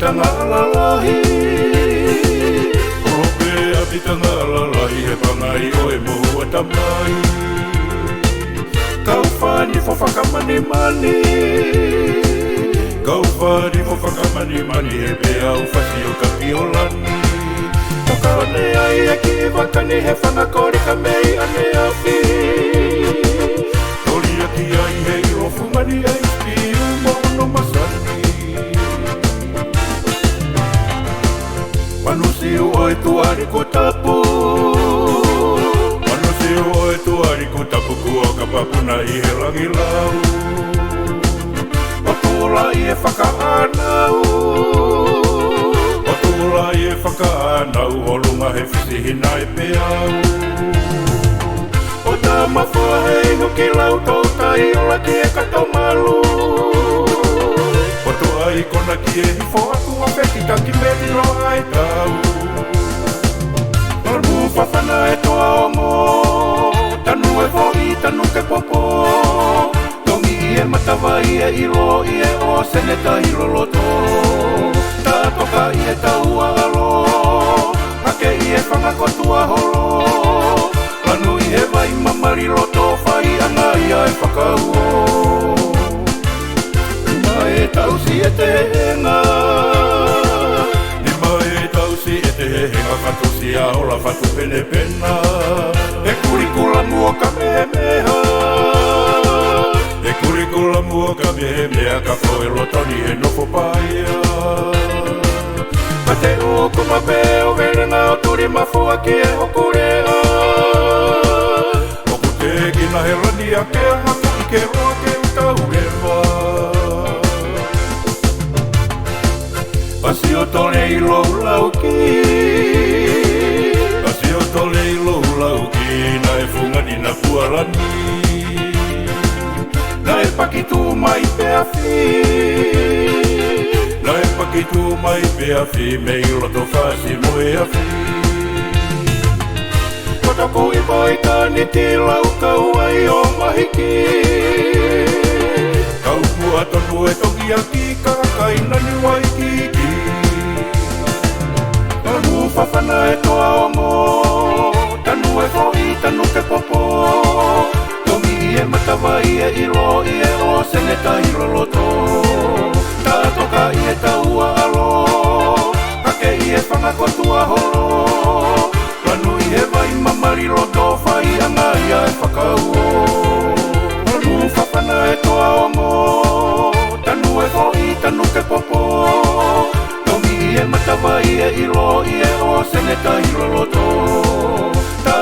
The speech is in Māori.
tanga alalahi Orope api tanga alalahi He pangai oe mohu atamai Kau whani fo whakamani mani Kau whani fo whakamani mani He pea u whasi o ka piolani Toka ane ai e ki wakani He whanakori ka mei ane awhi Tori aki ai he iro fumani ai Piu mono masani Manusiu oi tuari ko tapu Manusiu oi tuari ko tapu Kua ka papuna i he langi lau O tula i e whakaanau O tula i e whakaanau O lunga he fisihina e peau O tā mawhua hei huki lau tau tai Ola ki e kato malu O tu ai kona ki e hifo aku a peki taki me tiro ai tau Normu whawhana e toa ongo Tanu e hoi, tanu ke popo Tongi i e matawa i e ilo I e o sene ta ilo loto Tā toka i e tau alo Hake i e whangako tua holo Lanu i e vai mamari loto Whai anga i a e whakauo Nima e tausi e te henga Nima e tausi e te henga Katosi a ola whatu pene pena E kurikula mua ka mehemeha E kurikula mua ka mehemeha Ka koe lotoni e nofo paia Ka te o kuma pe o verenga O turi mafua ki e hokurea Oku te gina he rani a ke haku I ke roa ke utau rewa Asi o tole I lou lau ki Asi o tole I lou lau ki Na e fungani na puarani Na e pakitu mai pe a fi Na e pakitu mai pe a fi Me I loto whasi mo e a fi Kotoko I moi tani ti lau kau ai o mahiki Kau pua tonu e togi aki Kakakai nani wai kiki Tanu whawhana e toa ongo Tanu e hoi, tanu ke popo Tongi I e matawa I e ilo I e o sene ta ilo loto Tā toka I e taua alo Hake I e whangako tua holo Lanu I e vai mamari loto Whai anga I a e whakauo Tanu whawhana e toa ongo Tanu e hoi, tanu ke popo Tongi I e matawa I e ilo I e o sene ta ilo loto Tā